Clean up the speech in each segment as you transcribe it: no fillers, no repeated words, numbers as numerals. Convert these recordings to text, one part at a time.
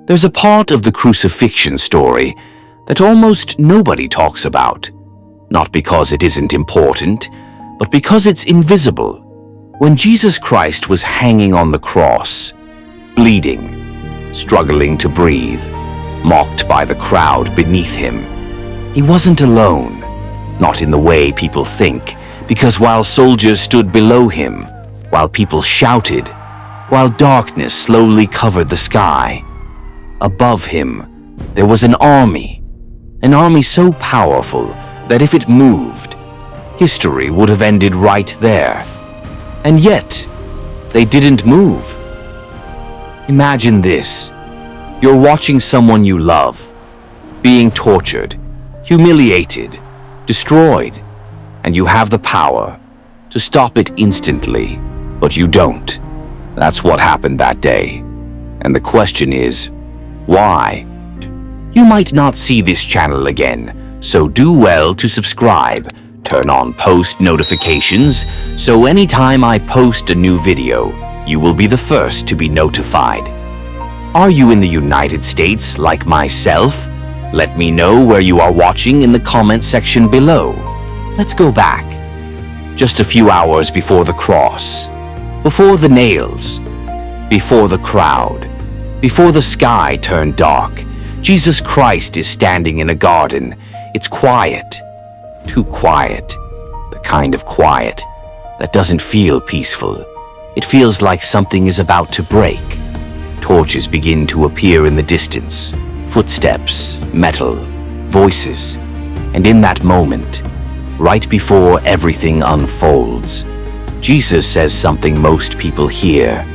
There's a part of the crucifixion story that almost nobody talks about, not because it isn't important, but because it's invisible. When Jesus Christ was hanging on the cross, bleeding, struggling to breathe, mocked by the crowd beneath him, he wasn't alone, not in the way people think, because while soldiers stood below him, while people shouted, while darkness slowly covered the sky, above him there was an army so powerful that if it moved, history would have ended right there. And yet, they didn't move. Imagine this. You're watching someone you love, being tortured, humiliated, destroyed, and you have the power to stop it instantly, but you don't. That's what happened that day. And the question is, why? You might not see this channel again, so do well to subscribe. Turn on post notifications, so anytime I post a new video, you will be the first to be notified. Are you in the United States like myself? Let me know where you are watching in the comment section below. Let's go back. Just a few hours before the cross, before the nails, before the crowd, before the sky turned dark, Jesus Christ is standing in a garden. It's quiet, too quiet, the kind of quiet that doesn't feel peaceful. It feels like something is about to break. Torches begin to appear in the distance, footsteps, metal, voices, and in that moment, right before everything unfolds, Jesus says something most people hear,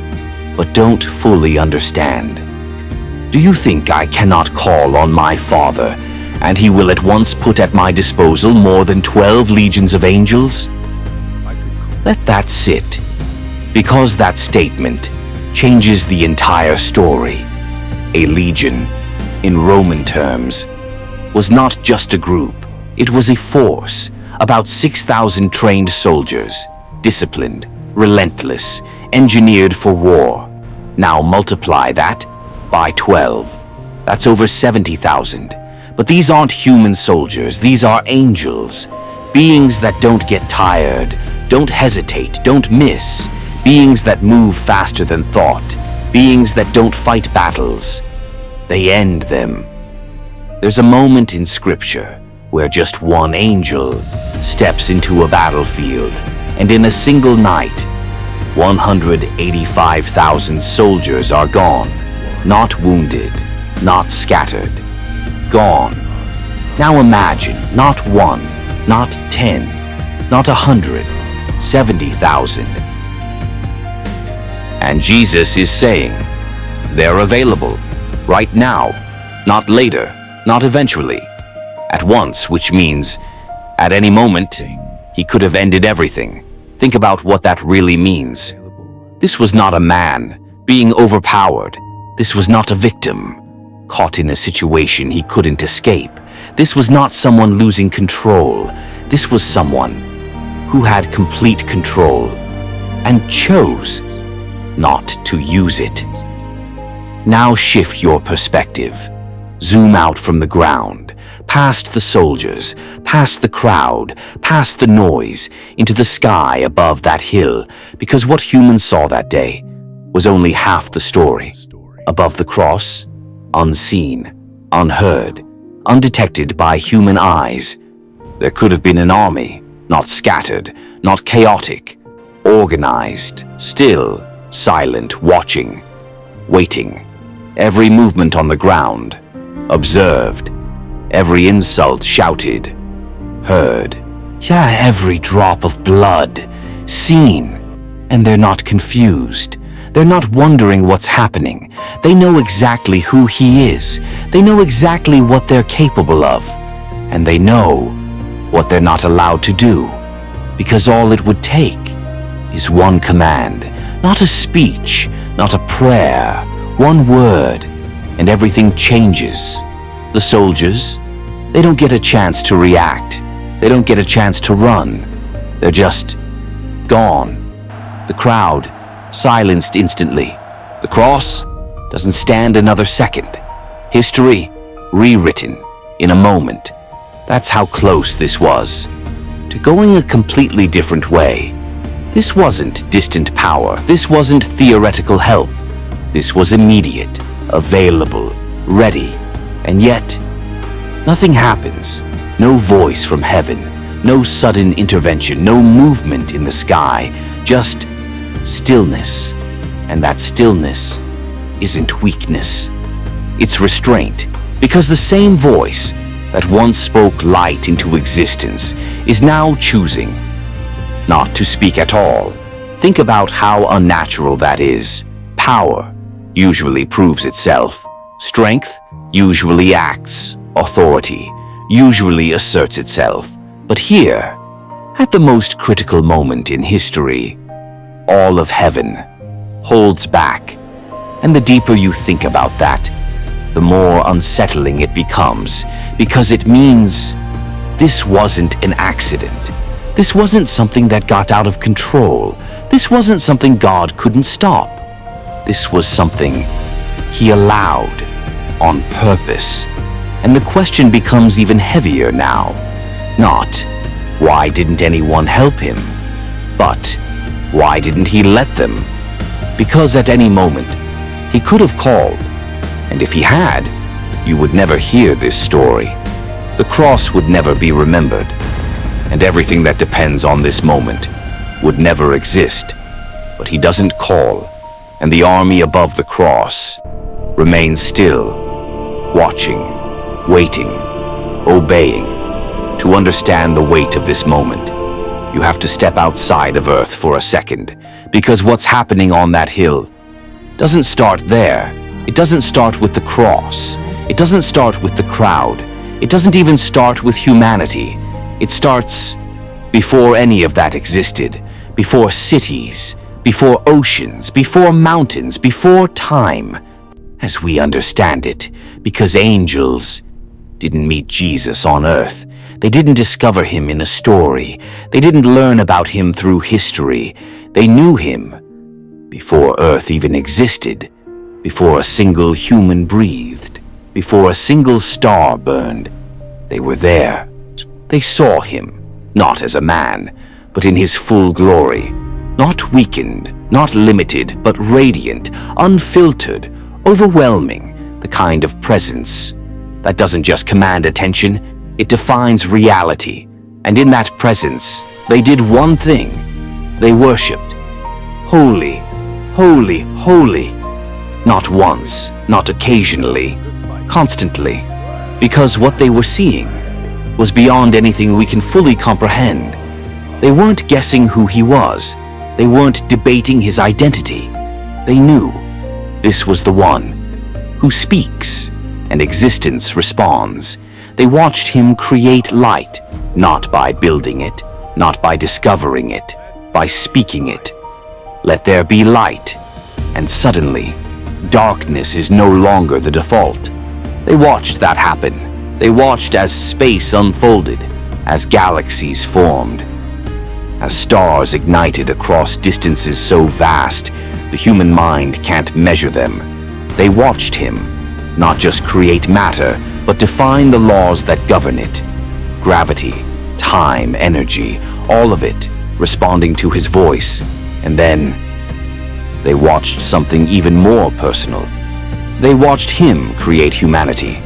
but don't fully understand. Do you think I cannot call on my Father, and he will at once put at my disposal more than 12 legions of angels? Let that sit, because that statement changes the entire story. A legion, in Roman terms, was not just a group. It was a force, about 6,000 trained soldiers, disciplined, relentless, engineered for war. Now multiply that by 12. That's over 70,000. But these aren't human soldiers, these are angels. Beings that don't get tired, don't hesitate, don't miss. Beings that move faster than thought. Beings that don't fight battles. They end them. There's a moment in Scripture where just one angel steps into a battlefield, and in a single night, 185,000 soldiers are gone. Not wounded, not scattered, gone. Now imagine, not one, not 10, not 100, 70,000. And Jesus is saying, they're available, right now, not later, not eventually, at once, which means, at any moment, he could have ended everything. Think about what that really means. This was not a man being overpowered. This was not a victim caught in a situation he couldn't escape. This was not someone losing control. This was someone who had complete control and chose not to use it. Now shift your perspective. Zoom out from the ground, past the soldiers, past the crowd, past the noise, into the sky above that hill, because what humans saw that day was only half the story. Above the cross, unseen, unheard, undetected by human eyes, there could have been an army, not scattered, not chaotic, organized, still, silent, watching, waiting, every movement on the ground, observed, every insult shouted, heard, yeah, every drop of blood, seen, and they're not confused. They're not wondering what's happening. They know exactly who he is. They know exactly what they're capable of. And they know what they're not allowed to do. Because all it would take is one command, not a speech, not a prayer, one word, and everything changes. The soldiers, they don't get a chance to react. They don't get a chance to run. They're just gone. The crowd, silenced instantly. The cross, doesn't stand another second. History rewritten in a moment. That's how close this was to going a completely different way. This wasn't distant power. This wasn't theoretical help. This was immediate, available, ready. And yet, nothing happens. No voice from heaven, no sudden intervention, no movement in the sky, just stillness. And that stillness isn't weakness. It's restraint, because the same voice that once spoke light into existence is now choosing not to speak at all. Think about how unnatural that is. Power usually proves itself. Strength usually acts. Authority usually asserts itself. But here, at the most critical moment in history, all of heaven holds back. And the deeper you think about that, the more unsettling it becomes, because it means this wasn't an accident. This wasn't something that got out of control. This wasn't something God couldn't stop. This was something He allowed on purpose. And the question becomes even heavier now. Not, why didn't anyone help him? But, why didn't He let them? Because at any moment, He could have called. And if He had, you would never hear this story. The cross would never be remembered. And everything that depends on this moment would never exist. But He doesn't call, and the army above the cross remains still, watching, waiting, obeying. To understand the weight of this moment, you have to step outside of Earth for a second, because what's happening on that hill doesn't start there. It doesn't start with the cross. It doesn't start with the crowd. It doesn't even start with humanity. It starts before any of that existed, before cities, before oceans, before mountains, before time, as we understand it, because angels didn't meet Jesus on earth. They didn't discover Him in a story. They didn't learn about Him through history. They knew Him before earth even existed, before a single human breathed, before a single star burned. They were there. They saw Him, not as a man, but in His full glory, not weakened, not limited, but radiant, unfiltered, overwhelming, the kind of presence that doesn't just command attention, it defines reality. And in that presence, they did one thing. They worshipped. Holy, holy, holy. Not once, not occasionally, constantly, because what they were seeing was beyond anything we can fully comprehend. They weren't guessing who He was. They weren't debating His identity. They knew this was the one who speaks, and existence responds. They watched Him create light, not by building it, not by discovering it, by speaking it. Let there be light, and suddenly, darkness is no longer the default. They watched that happen. They watched as space unfolded, as galaxies formed, as stars ignited across distances so vast the human mind can't measure them. They watched Him not just create matter, but define the laws that govern it. Gravity, time, energy, all of it responding to His voice. And then they watched something even more personal. They watched Him create humanity,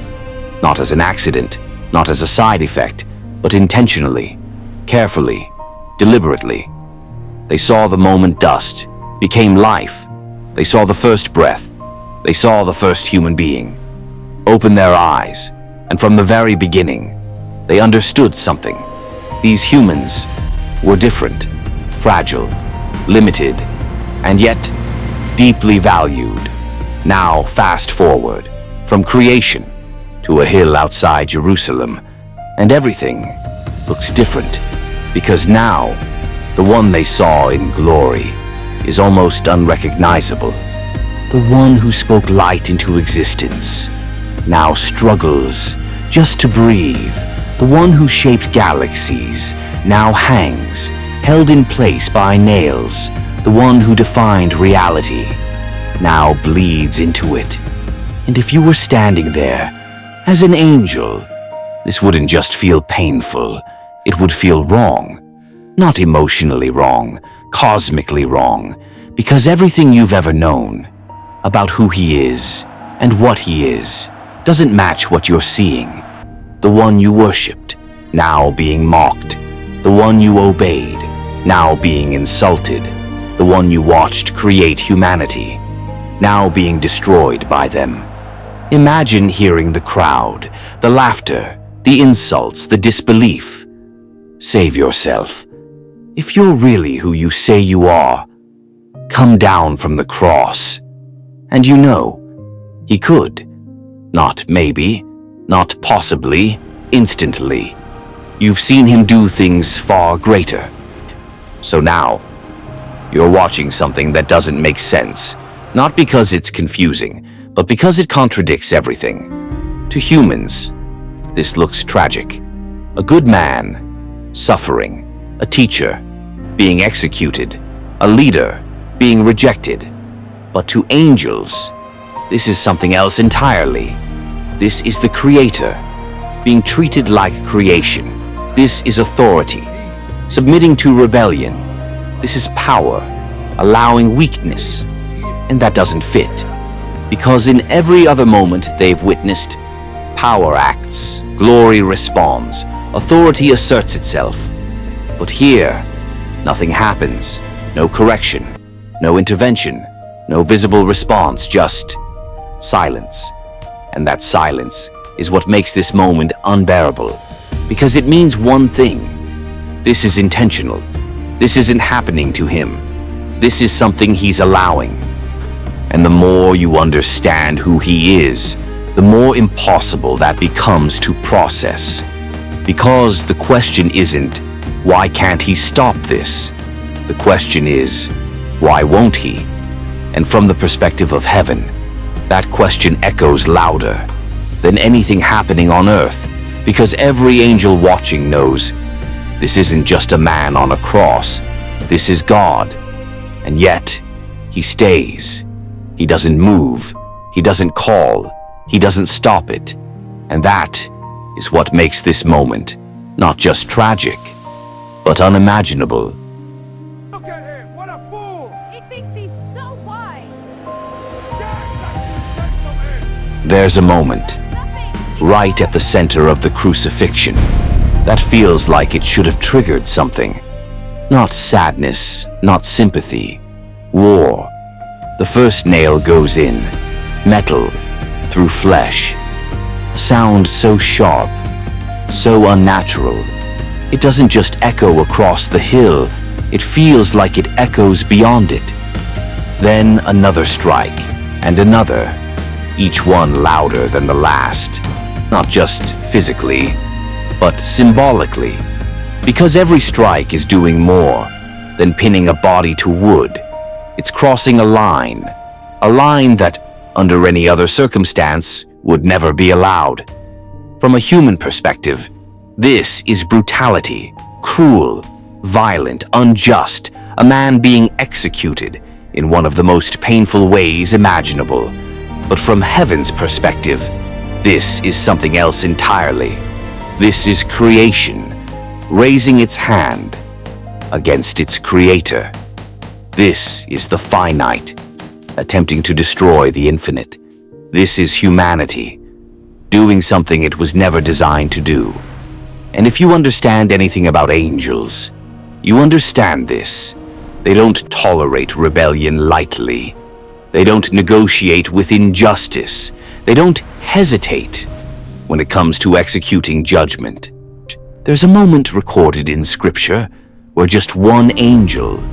not as an accident, not as a side effect, but intentionally, carefully, deliberately. They saw the moment dust became life. They saw the first breath. They saw the first human being. Open their eyes, and from the very beginning, they understood something. These humans were different, fragile, limited, and yet deeply valued. Now fast forward, from creation to a hill outside Jerusalem, and everything looks different, because now the one they saw in glory is almost unrecognizable. The one who spoke light into existence now struggles just to breathe. The one who shaped galaxies now hangs, held in place by nails. The one who defined reality now bleeds into it. And if you were standing there as an angel, this wouldn't just feel painful, it would feel wrong. Not emotionally wrong, cosmically wrong, because everything you've ever known about who he is and what he is doesn't match what you're seeing. The one you worshipped, now being mocked. The one you obeyed, now being insulted. The one you watched create humanity, now being destroyed by them. Imagine hearing the crowd, the laughter, the insults, the disbelief. Save yourself. If you're really who you say you are, come down from the cross. And you know, he could. Not maybe, not possibly, instantly. You've seen him do things far greater. So now, you're watching something that doesn't make sense, not because it's confusing, but because it contradicts everything. To humans, this looks tragic. A good man, suffering. A teacher, being executed. A leader, being rejected. But to angels, this is something else entirely. This is the Creator, being treated like creation. This is authority, submitting to rebellion. This is power, allowing weakness. And that doesn't fit, because in every other moment they've witnessed, power acts, glory responds, authority asserts itself. But here, nothing happens, no correction, no intervention, no visible response, just silence. And that silence is what makes this moment unbearable, because it means one thing. This is intentional. This isn't happening to him. This is something he's allowing. And the more you understand who he is, the more impossible that becomes to process. Because the question isn't, why can't he stop this? The question is, why won't he? And from the perspective of heaven, that question echoes louder than anything happening on earth, because every angel watching knows this isn't just a man on a cross, this is God. And yet, he stays. He doesn't move. He doesn't call. He doesn't stop it. And that is what makes this moment not just tragic, but unimaginable. Look at him! What a fool! He thinks he's so wise. There's a moment, right at the center of the crucifixion, that feels like it should have triggered something. Not sadness, not sympathy, war. The first nail goes in, metal, through flesh. Sound so sharp, so unnatural. It doesn't just echo across the hill, it feels like it echoes beyond it. Then another strike, and another, each one louder than the last. Not just physically, but symbolically. Because every strike is doing more than pinning a body to wood. It's crossing a line that, under any other circumstance, would never be allowed. From a human perspective, this is brutality, cruel, violent, unjust, a man being executed in one of the most painful ways imaginable. But from heaven's perspective, this is something else entirely. This is creation, raising its hand against its creator. This is the finite, attempting to destroy the infinite. This is humanity, doing something it was never designed to do. And if you understand anything about angels, you understand this. They don't tolerate rebellion lightly. They don't negotiate with injustice. They don't hesitate when it comes to executing judgment. There's a moment recorded in Scripture where just one angel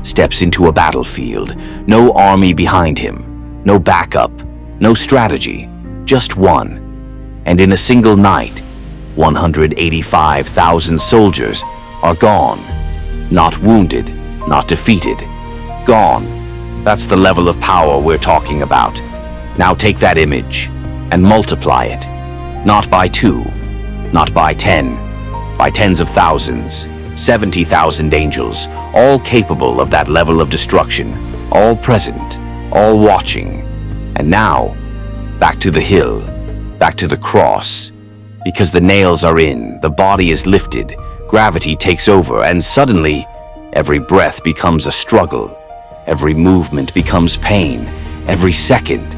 steps into a battlefield, no army behind him, no backup, no strategy, just one. And in a single night, 185,000 soldiers are gone. Not wounded, not defeated, gone. That's the level of power we're talking about. Now take that image and multiply it. Not by 2, not by 10, by tens of thousands, 70,000 angels, all capable of that level of destruction, all present, all watching. And now, back to the hill, back to the cross, because the nails are in, the body is lifted, gravity takes over, and suddenly, every breath becomes a struggle, every movement becomes pain, every second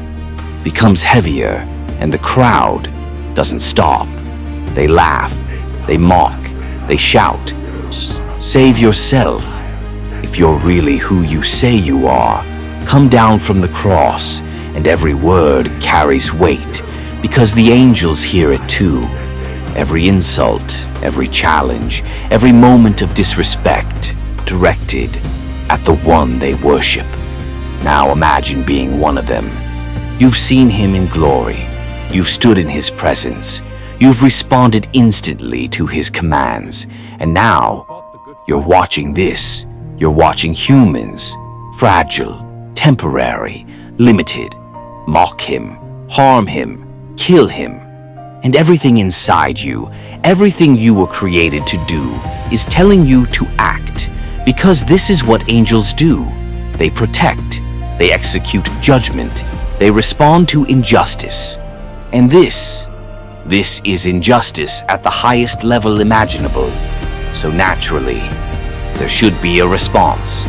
becomes heavier, and the crowd doesn't stop. They laugh, they mock, they shout, "Save yourself. If you're really who you say you are, come down from the cross." And every word carries weight, because the angels hear it too. Every insult, every challenge, every moment of disrespect directed at the one they worship. Now imagine being one of them. You've seen him in glory. You've stood in his presence. You've responded instantly to his commands. And now you're watching this. You're watching humans, fragile, temporary, limited, mock him, harm him, kill him. And everything inside you, everything you were created to do, is telling you to act. Because this is what angels do. They protect, they execute judgment, they respond to injustice. And this is injustice at the highest level imaginable. So naturally, there should be a response.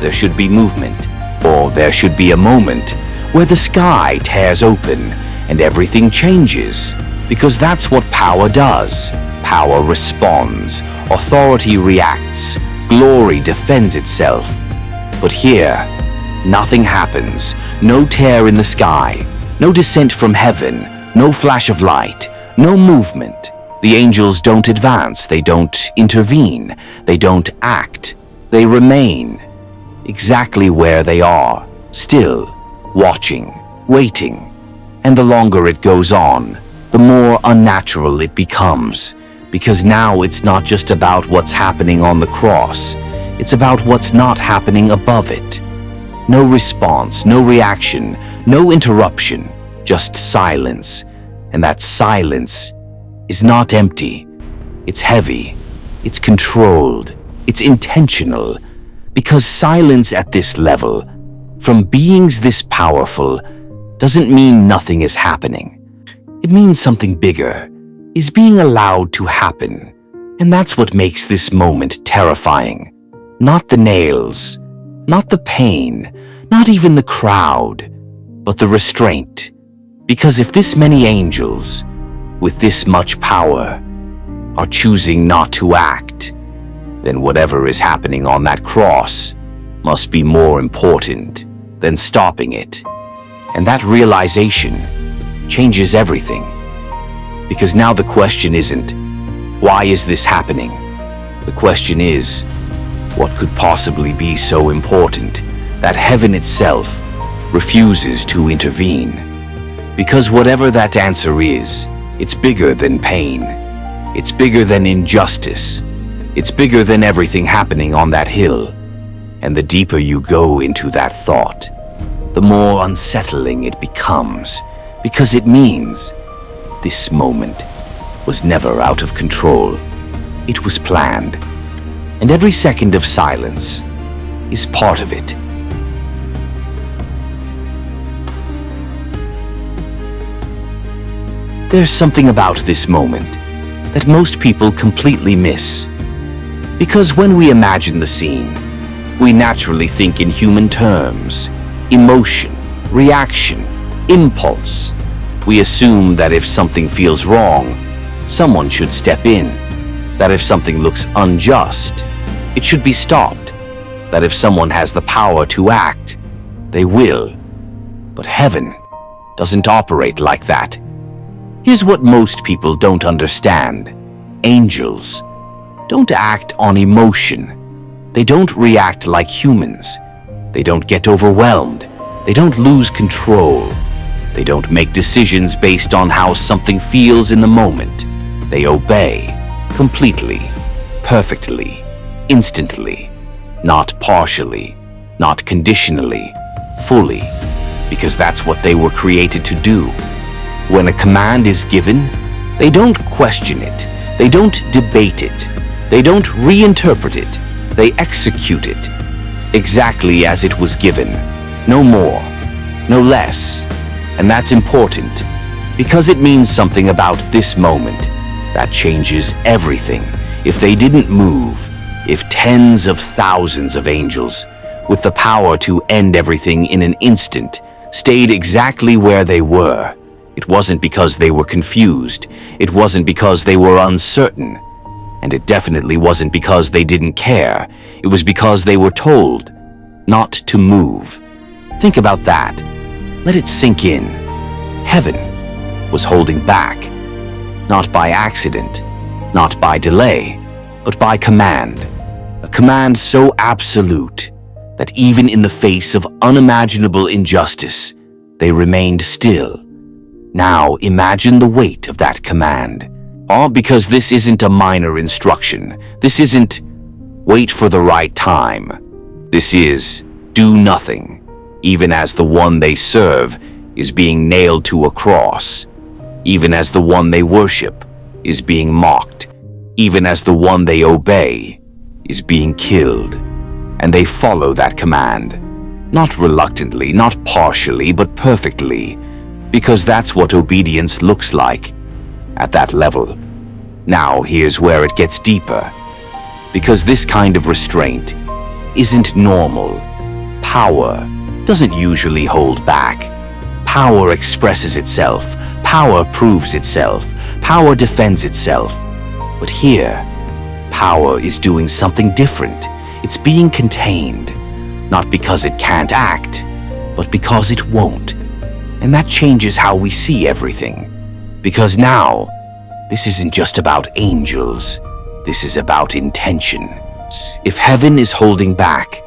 There should be movement. Or there should be a moment where the sky tears open and everything changes. Because that's what power does. Power responds. Authority reacts. Glory defends itself. But here, nothing happens. No tear in the sky. No descent from heaven. No flash of light. No movement. The angels don't advance. They don't intervene. They don't act. They remain exactly where they are, still, watching, waiting. And the longer it goes on, the more unnatural it becomes. Because now it's not just about what's happening on the cross. It's about what's not happening above it. No response, no reaction, no interruption, just silence. And that silence is not empty. It's heavy. It's controlled. It's intentional. Because silence at this level, from beings this powerful, doesn't mean nothing is happening. It means something bigger is being allowed to happen. And that's what makes this moment terrifying. Not the nails, not the pain, not even the crowd, but the restraint. Because if this many angels, with this much power, are choosing not to act, then whatever is happening on that cross must be more important than stopping it. And that realization changes everything. Because now the question isn't, why is this happening? The question is, what could possibly be so important that heaven itself refuses to intervene? Because whatever that answer is, it's bigger than pain. It's bigger than injustice. It's bigger than everything happening on that hill. And the deeper you go into that thought, the more unsettling it becomes, because it means this moment was never out of control. It was planned, and every second of silence is part of it. There's something about this moment that most people completely miss. Because when we imagine the scene, we naturally think in human terms: emotion, reaction, impulse. We assume that if something feels wrong, someone should step in. That if something looks unjust, it should be stopped. That if someone has the power to act, they will. But heaven doesn't operate like that. Here's what most people don't understand. Angels don't act on emotion. They don't react like humans. They don't get overwhelmed. They don't lose control. They don't make decisions based on how something feels in the moment. They obey completely, perfectly, instantly, not partially, not conditionally, fully, because that's what they were created to do. When a command is given, they don't question it. They don't debate it. They don't reinterpret it. They execute it exactly as it was given. No more, no less. And that's important, because it means something about this moment that changes everything. If they didn't move, if tens of thousands of angels, with the power to end everything in an instant, stayed exactly where they were, it wasn't because they were confused, it wasn't because they were uncertain, and it definitely wasn't because they didn't care. It was because they were told not to move. Think about that. Let it sink in. Heaven was holding back, not by accident, not by delay, but by command. A command so absolute that even in the face of unimaginable injustice, they remained still. Now imagine the weight of that command. All because this isn't a minor instruction. This isn't wait for the right time. This is do nothing, even as the one they serve is being nailed to a cross, even as the one they worship is being mocked, even as the one they obey is being killed. And they follow that command, not reluctantly, not partially, but perfectly, because that's what obedience looks like at that level. Now here's where it gets deeper, because this kind of restraint isn't normal. Power doesn't usually hold back. Power expresses itself, power proves itself, power defends itself. But here, power is doing something different. It's being contained, not because it can't act, but because it won't. And that changes how we see everything. Because now, this isn't just about angels, this is about intention. If heaven is holding back,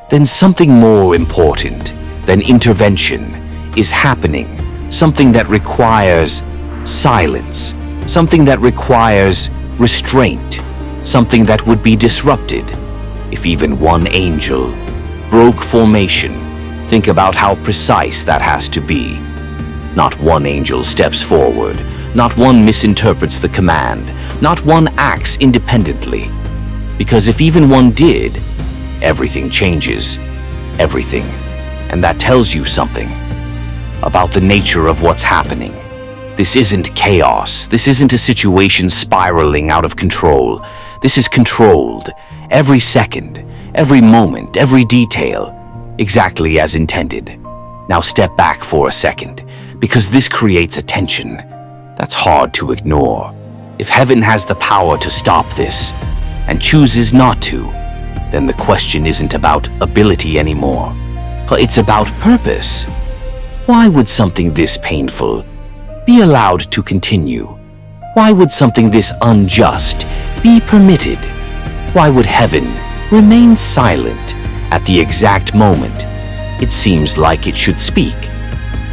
then something more important than intervention is happening, something that requires silence, something that requires restraint, something that would be disrupted if even one angel broke formation. Think about how precise that has to be. Not one angel steps forward, not one misinterprets the command, not one acts independently. Because if even one did, everything changes. Everything. And that tells you something about the nature of what's happening. This isn't chaos. This isn't a situation spiraling out of control. This is controlled. Every second, every moment, every detail, exactly as intended. Now step back for a second, because this creates a tension that's hard to ignore. If heaven has the power to stop this, and chooses not to, then the question isn't about ability anymore, but it's about purpose. Why would something this painful be allowed to continue? Why would something this unjust be permitted? Why would heaven remain silent at the exact moment it seems like it should speak?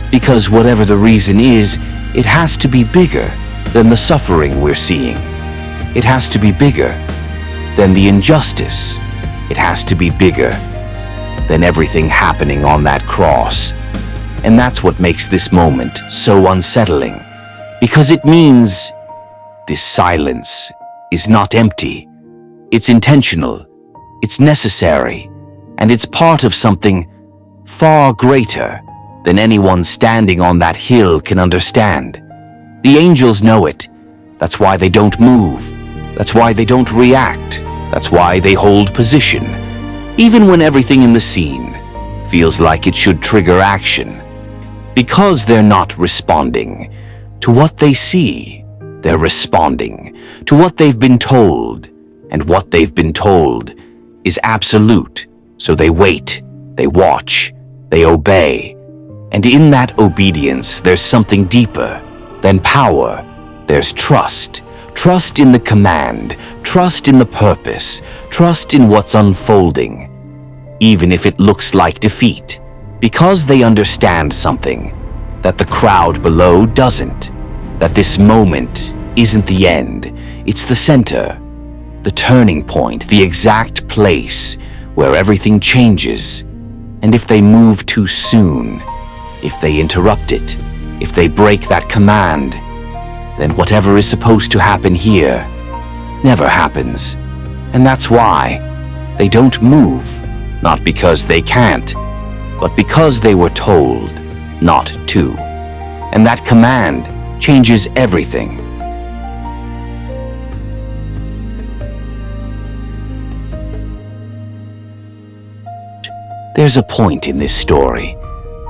Because whatever the reason is, it has to be bigger than the suffering we're seeing. It has to be bigger than the injustice. It has to be bigger than everything happening on that cross. And that's what makes this moment so unsettling, because it means this silence is not empty. It's intentional, it's necessary, and it's part of something far greater than anyone standing on that hill can understand. The angels know it. That's why they don't move. That's why they don't react. That's why they hold position, even when everything in the scene feels like it should trigger action. Because they're not responding to what they see, they're responding to what they've been told, and what they've been told is absolute. So they wait, they watch, they obey, and in that obedience there's something deeper than power. There's trust. Trust in the command, trust in the purpose, trust in what's unfolding, even if it looks like defeat, because they understand something that the crowd below doesn't, that this moment isn't the end, it's the center, the turning point, the exact place where everything changes. And if they move too soon, if they interrupt it, if they break that command, then whatever is supposed to happen here never happens. And that's why they don't move, not because they can't, but because they were told not to. And that command changes everything. There's a point in this story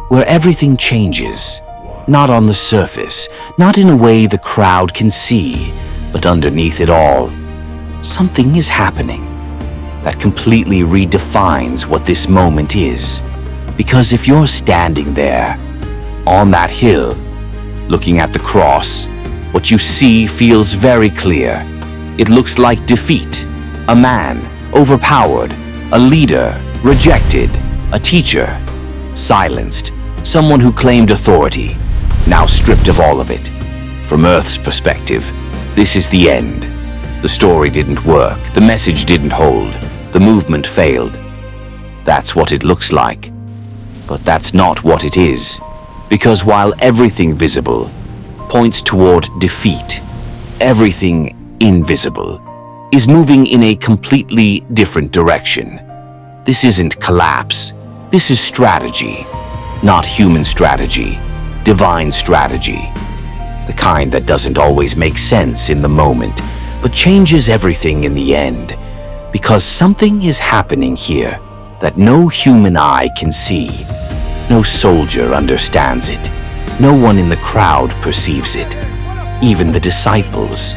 where everything changes, not on the surface, not in a way the crowd can see, but underneath it all, something is happening that completely redefines what this moment is. Because if you're standing there, on that hill, looking at the cross, what you see feels very clear. It looks like defeat, a man overpowered, a leader rejected, a teacher silenced, someone who claimed authority, now stripped of all of it. From Earth's perspective, this is the end. The story didn't work, the message didn't hold, the movement failed. That's what it looks like. But that's not what it is. Because while everything visible points toward defeat, everything invisible is moving in a completely different direction. This isn't collapse. This is strategy. Not human strategy, divine strategy. The kind that doesn't always make sense in the moment, but changes everything in the end. Because something is happening here that no human eye can see. No soldier understands it. No one in the crowd perceives it. Even the disciples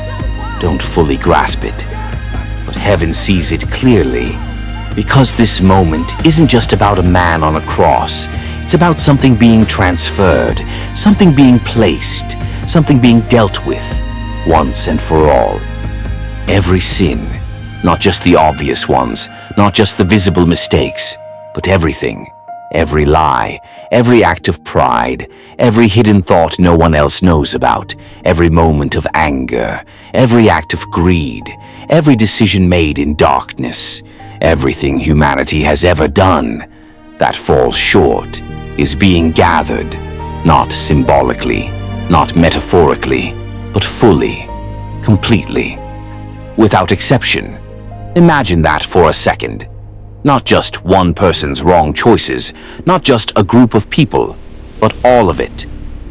don't fully grasp it. But heaven sees it clearly. Because this moment isn't just about a man on a cross. It's about something being transferred, something being placed, something being dealt with once and for all. Every sin, not just the obvious ones, not just the visible mistakes, but everything. Every lie, every act of pride, every hidden thought no one else knows about, every moment of anger, every act of greed, every decision made in darkness, everything humanity has ever done that falls short is being gathered, not symbolically, not metaphorically, but fully, completely, without exception. Imagine that for a second. Not just one person's wrong choices, not just a group of people, but all of it,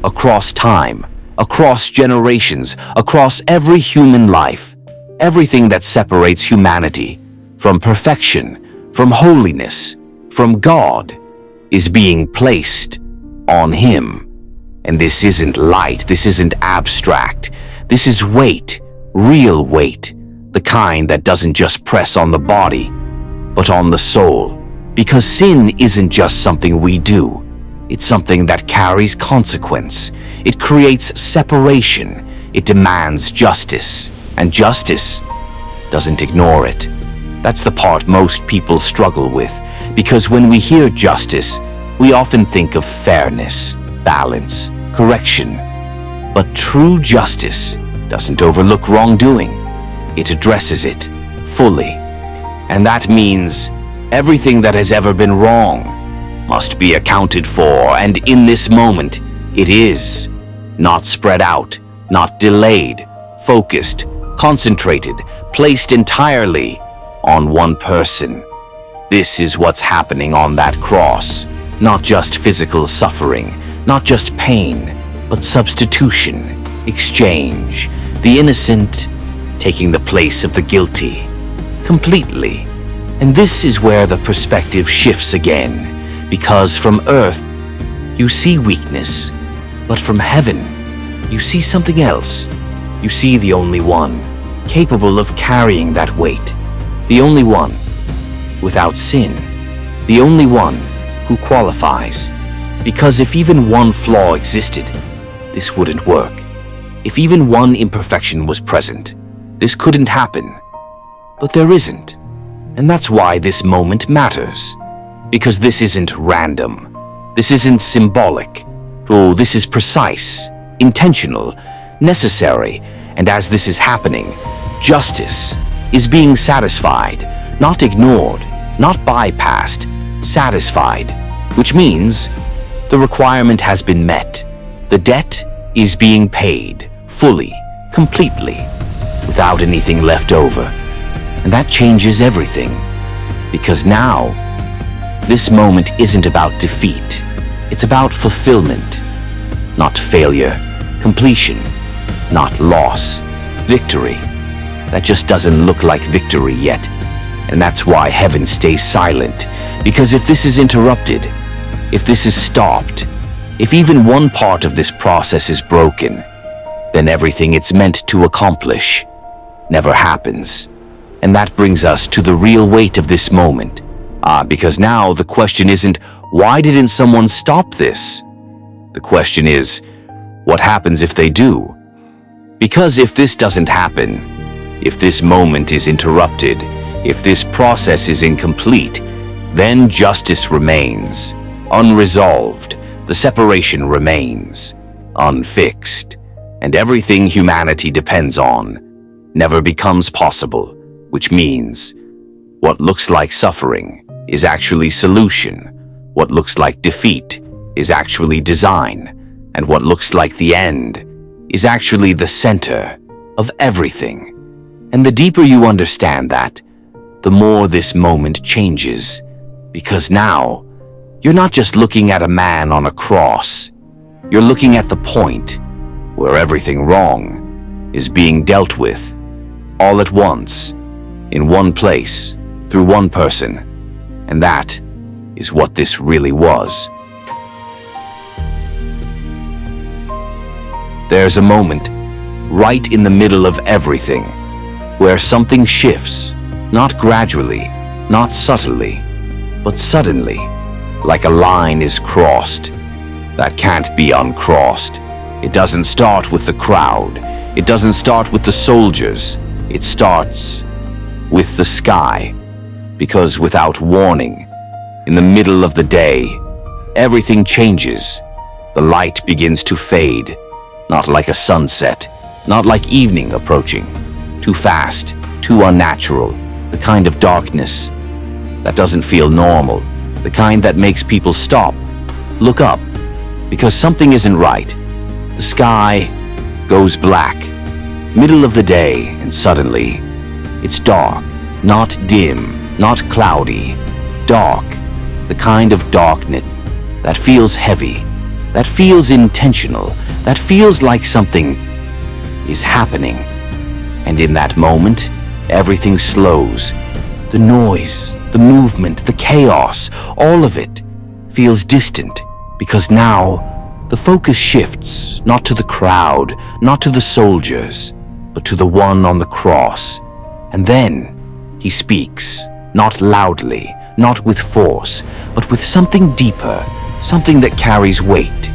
across time, across generations, across every human life, everything that separates humanity from perfection, from holiness, from God, is being placed on Him. And this isn't light, this isn't abstract, this is weight, real weight, the kind that doesn't just press on the body, but on the soul. Because sin isn't just something we do. It's something that carries consequence. It creates separation. It demands justice. And justice doesn't ignore it. That's the part most people struggle with. Because when we hear justice, we often think of fairness, balance, correction. But true justice doesn't overlook wrongdoing. It addresses it fully. And that means everything that has ever been wrong must be accounted for, and in this moment, it is. Not spread out, not delayed, focused, concentrated, placed entirely on one person. This is what's happening on that cross. Not just physical suffering, not just pain, but substitution, exchange, the innocent taking the place of the guilty. Completely. And this is where the perspective shifts again, because from earth, you see weakness, but from heaven, you see something else. You see the only one capable of carrying that weight, the only one without sin, the only one who qualifies. Because if even one flaw existed, this wouldn't work. If even one imperfection was present, this couldn't happen. But there isn't. And that's why this moment matters. Because this isn't random. This isn't symbolic. Oh, this is precise, intentional, necessary. And as this is happening, justice is being satisfied, not ignored, not bypassed, satisfied. Which means the requirement has been met. The debt is being paid, fully, completely, without anything left over. And that changes everything, because now This moment isn't about defeat. It's about fulfillment, not failure, completion, not loss, victory. That just doesn't look like victory yet. And that's why heaven stays silent. Because if this is interrupted, if this is stopped, if even one part of this process is broken, then everything it's meant to accomplish never happens. And that brings us to the real weight of this moment. Because now the question isn't, why didn't someone stop this? The question is, what happens if they do? Because if this doesn't happen, if this moment is interrupted, if this process is incomplete, then justice remains unresolved, the separation remains unfixed, and everything humanity depends on never becomes possible, which means what looks like suffering is actually solution, what looks like defeat is actually design, and what looks like the end is actually the center of everything. And the deeper you understand that, the more this moment changes, because now you're not just looking at a man on a cross, you're looking at the point where everything wrong is being dealt with all at once, in one place, through one person. And that is what this really was. There's a moment right in the middle of everything where something shifts, not gradually, not subtly, but suddenly, like a line is crossed that can't be uncrossed. It doesn't start with the crowd. It doesn't start with the soldiers. It starts with the sky. Because without warning, in the middle of the day, everything changes. The light begins to fade, not like a sunset, not like evening approaching. Too fast, too unnatural, the kind of darkness that doesn't feel normal, the kind that makes people stop, look up, because something isn't right. The sky goes black, middle of the day, and suddenly it's dark, not dim, not cloudy, dark, the kind of darkness that feels heavy, that feels intentional, that feels like something is happening. And in that moment, everything slows. The noise, the movement, the chaos, all of it feels distant, because now the focus shifts, not to the crowd, not to the soldiers, but to the one on the cross. And then he speaks. Not loudly, not with force, but with something deeper, something that carries weight,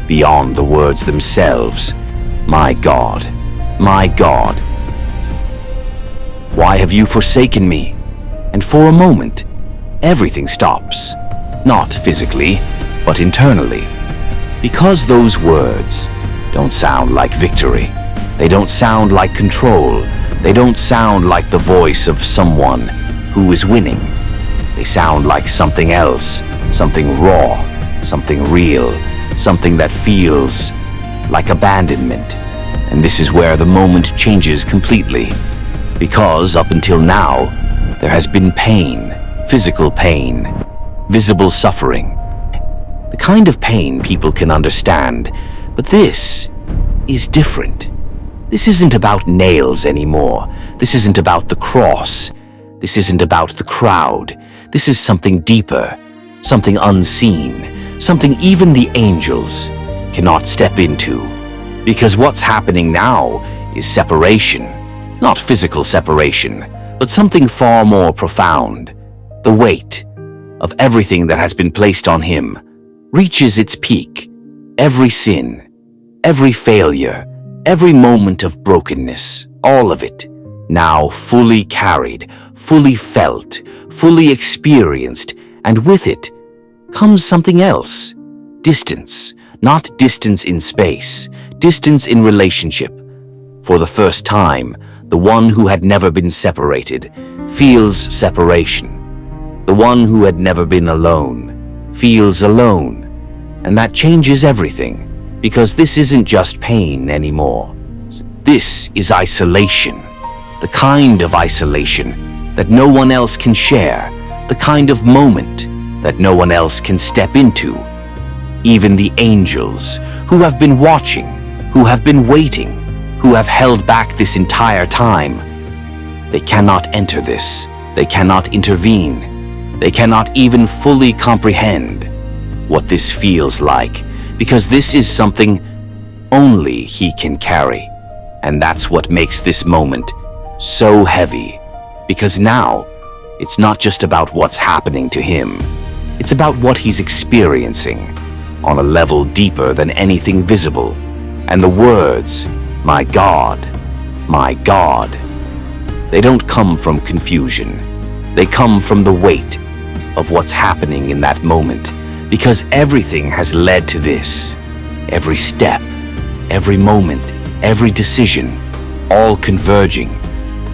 beyond the words themselves. My God, why have you forsaken me? And for a moment, everything stops, not physically, but internally. Because those words don't sound like victory, they don't sound like control, they don't sound like the voice of someone who is winning. They sound like something else, something raw, something real, something that feels like abandonment. And this is where the moment changes completely. Because up until now, there has been pain, physical pain, visible suffering. The kind of pain people can understand, but this is different. This isn't about nails anymore. This isn't about the cross. This isn't about the crowd. This is something deeper, something unseen, something even the angels cannot step into. Because what's happening now is separation, not physical separation, but something far more profound. The weight of everything that has been placed on him reaches its peak. Every sin, every failure, every moment of brokenness, all of it, now fully carried, fully felt, fully experienced, and with it comes something else. Distance, not distance in space, distance in relationship. For the first time, the one who had never been separated feels separation. The one who had never been alone feels alone. And that changes everything, because this isn't just pain anymore. This is isolation. The kind of isolation that no one else can share, the kind of moment that no one else can step into. Even the angels, who have been watching, who have been waiting, who have held back this entire time, they cannot enter this. They cannot intervene. They cannot even fully comprehend what this feels like, because this is something only he can carry. And that's what makes this moment so heavy, because now it's not just about what's happening to him. It's about what he's experiencing on a level deeper than anything visible. And the words, my God, they don't come from confusion. They come from the weight of what's happening in that moment, because everything has led to this. Every step, every moment, every decision, all converging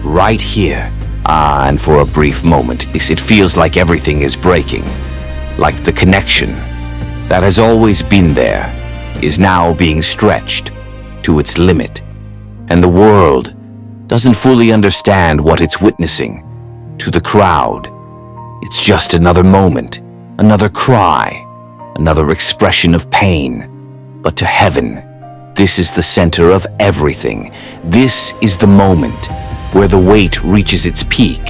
right here. And for a brief moment, it feels like everything is breaking, like the connection that has always been there is now being stretched to its limit, and the world doesn't fully understand what it's witnessing. To the crowd, it's just another moment, another cry, another expression of pain. But to heaven, this is the center of everything. This is the moment where the weight reaches its peak,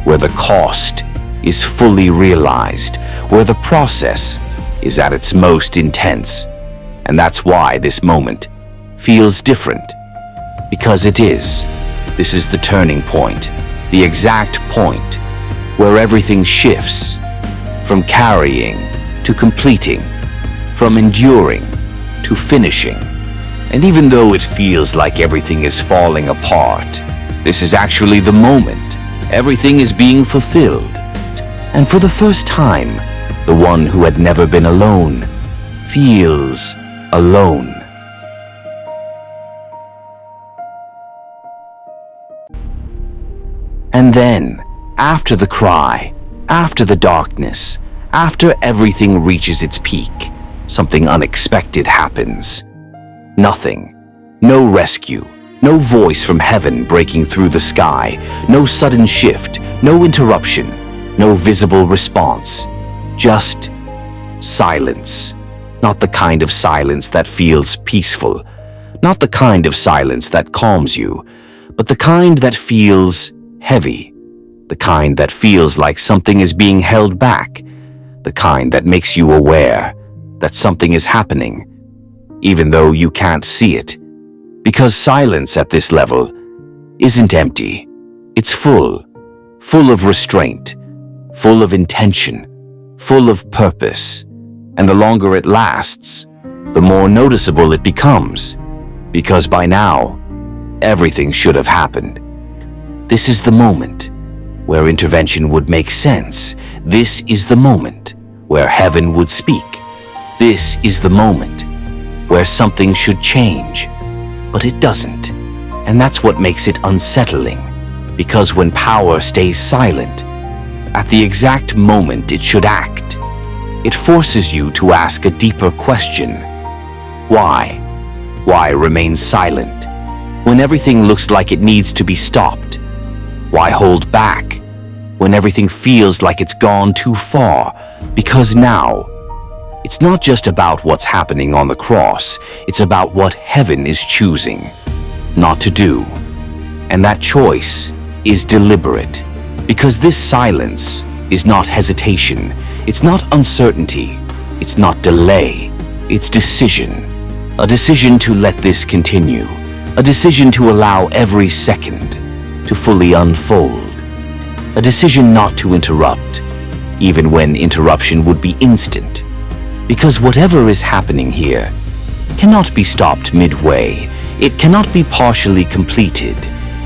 where the cost is fully realized, where the process is at its most intense. And that's why this moment feels different, because it is. This is the turning point, the exact point where everything shifts, from carrying to completing, from enduring to finishing. And even though it feels like everything is falling apart, this is actually the moment everything is being fulfilled. And for the first time, the one who had never been alone feels alone. And then, after the cry, after the darkness, after everything reaches its peak, something unexpected happens. Nothing. No rescue. No voice from heaven breaking through the sky. No sudden shift. No interruption. No visible response. Just silence. Not the kind of silence that feels peaceful. Not the kind of silence that calms you, but the kind that feels heavy. The kind that feels like something is being held back. The kind that makes you aware that something is happening, even though you can't see it. Because silence at this level isn't empty. It's full of restraint, full of intention, full of purpose. And the longer it lasts, the more noticeable it becomes. Because by now, everything should have happened. This is the moment where intervention would make sense. This is the moment where heaven would speak. This is the moment where something should change, but it doesn't. And that's what makes it unsettling, because when power stays silent, at the exact moment it should act, it forces you to ask a deeper question. Why? Why remain silent when everything looks like it needs to be stopped? Why hold back when everything feels like it's gone too far? Because now, it's not just about what's happening on the cross, it's about what heaven is choosing not to do. And that choice is deliberate, because this silence is not hesitation, it's not uncertainty, it's not delay, it's decision. A decision to let this continue, a decision to allow every second to fully unfold, a decision not to interrupt, even when interruption would be instant. Because whatever is happening here cannot be stopped midway. It cannot be partially completed.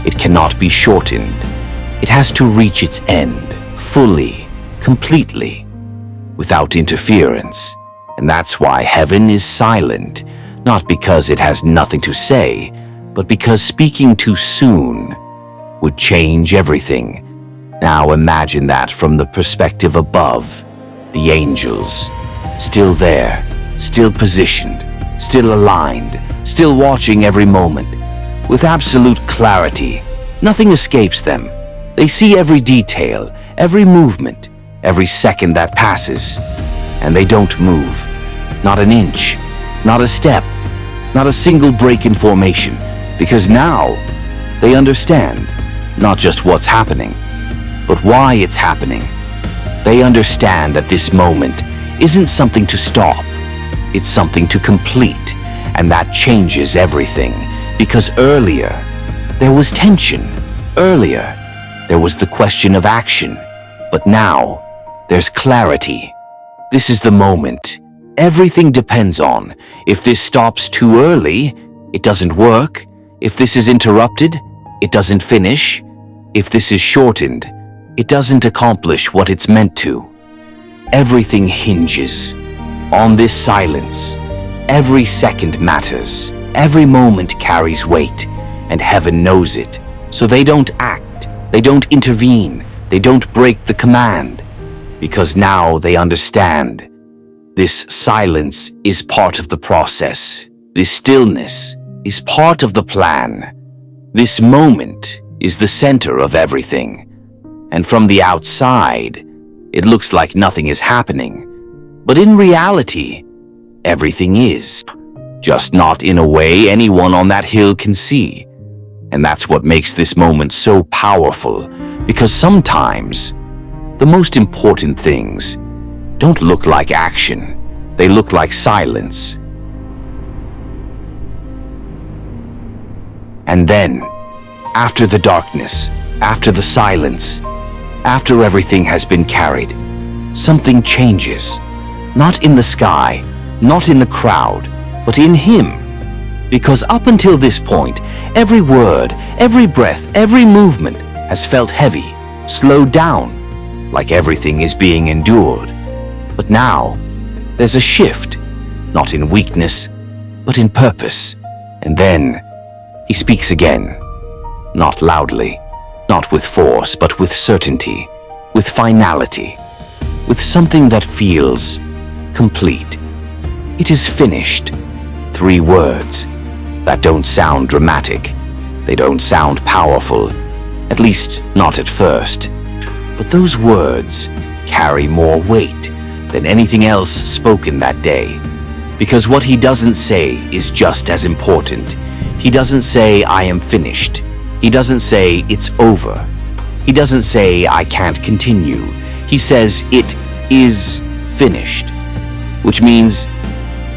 It cannot be shortened. It has to reach its end fully, completely, without interference. And that's why heaven is silent, not because it has nothing to say, but because speaking too soon would change everything. Now imagine that from the perspective above, the angels. Still there, still positioned, still aligned, still watching every moment. With absolute clarity, nothing escapes them. They see every detail, every movement, every second that passes, and they don't move. Not an inch, not a step, not a single break in formation, because now they understand not just what's happening, but why it's happening. They understand that this moment isn't something to stop, it's something to complete, and that changes everything, because earlier there was tension, earlier there was the question of action, but now there's clarity. This is the moment everything depends on. If this stops too early, it doesn't work. If this is interrupted, it doesn't finish. If this is shortened, it doesn't accomplish what it's meant to. Everything hinges on this silence. Every second matters. Every moment carries weight, and heaven knows it. So they don't act, they don't intervene, they don't break the command, because now they understand. This silence is part of the process. This stillness is part of the plan. This moment is the center of everything. And from the outside, it looks like nothing is happening. But in reality, everything is. Just not in a way anyone on that hill can see. And that's what makes this moment so powerful, because sometimes the most important things don't look like action. They look like silence. And then, after the darkness, after the silence, after everything has been carried, something changes. Not in the sky, not in the crowd, but in him. Because up until this point, every word, every breath, every movement has felt heavy, slowed down, like everything is being endured. But now, there's a shift, not in weakness, but in purpose. And then, he speaks again, not loudly, not with force, but with certainty, with finality, with something that feels complete. It is finished. 3 words that don't sound dramatic. They don't sound powerful, at least not at first. But those words carry more weight than anything else spoken that day. Because what he doesn't say is just as important. He doesn't say, I am finished. He doesn't say, it's over. He doesn't say, I can't continue. He says, it is finished. Which means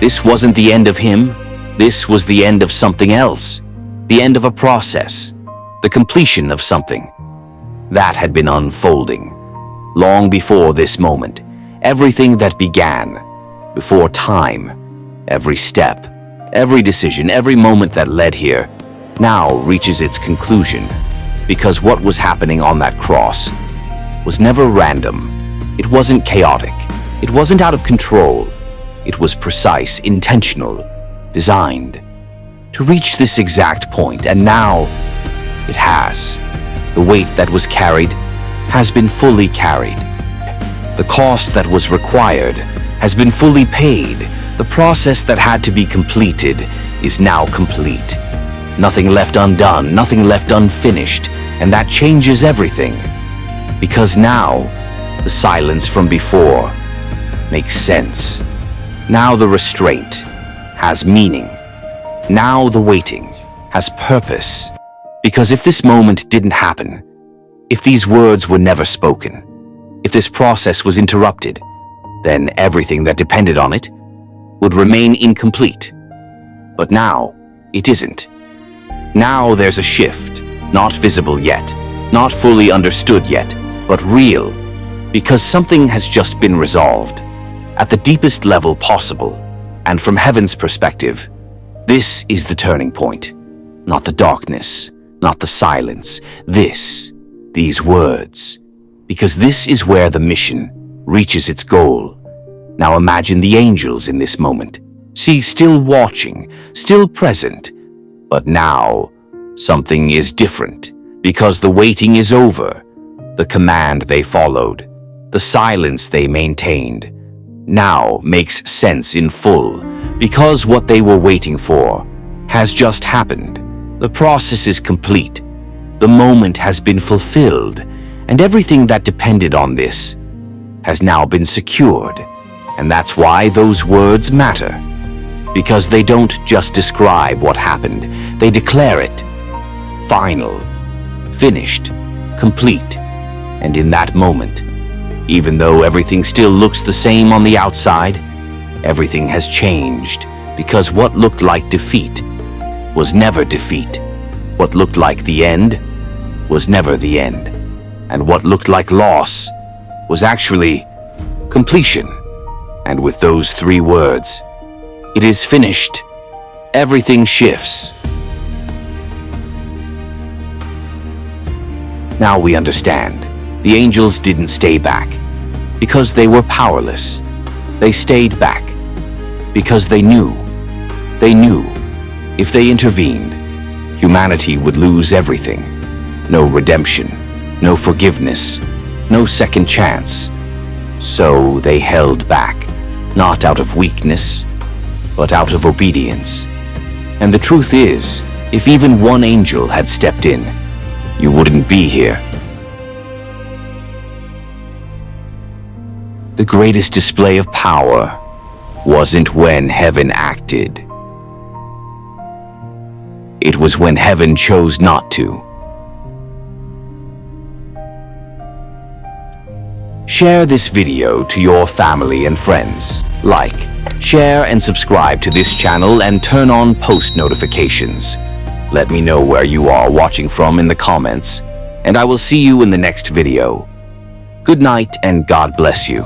this wasn't the end of him. This was the end of something else. The end of a process. The completion of something. That had been unfolding. Long before this moment. Everything that began. Before time. Every step. Every decision. Every moment that led here. Now reaches its conclusion. Because what was happening on that cross was never random. It wasn't chaotic. It wasn't out of control. It was precise, intentional, designed to reach this exact point, and now it has. The weight that was carried has been fully carried. The cost that was required has been fully paid. The process that had to be completed is now complete. Nothing left undone, nothing left unfinished, and that changes everything. Because now, the silence from before makes sense. Now the restraint has meaning. Now the waiting has purpose. Because if this moment didn't happen, if these words were never spoken, if this process was interrupted, then everything that depended on it would remain incomplete. But now, it isn't. Now there's a shift, not visible yet, not fully understood yet, but real, because something has just been resolved at the deepest level possible. And from heaven's perspective, this is the turning point. Not the darkness, not the silence. These words. Because this is where the mission reaches its goal. Now imagine the angels in this moment. See, still watching, still present. But now, something is different. Because the waiting is over. The command they followed, the silence they maintained, now makes sense in full, because what they were waiting for has just happened. The process is complete. The moment has been fulfilled, and everything that depended on this has now been secured, and that's why those words matter. Because they don't just describe what happened, they declare it. Final, finished, complete. And in that moment, even though everything still looks the same on the outside, everything has changed, because what looked like defeat was never defeat. What looked like the end was never the end. And what looked like loss was actually completion. And with those 3 words, it is finished, everything shifts. Now we understand. The angels didn't stay back because they were powerless. They stayed back because they knew. They knew if they intervened, humanity would lose everything. No redemption, no forgiveness, no second chance. So they held back, not out of weakness, but out of obedience. And the truth is, if even one angel had stepped in, you wouldn't be here. The greatest display of power wasn't when heaven acted. It was when heaven chose not to. Share this video to your family and friends. Like, share and subscribe to this channel and turn on post notifications. Let me know where you are watching from in the comments, and I will see you in the next video. Good night and God bless you.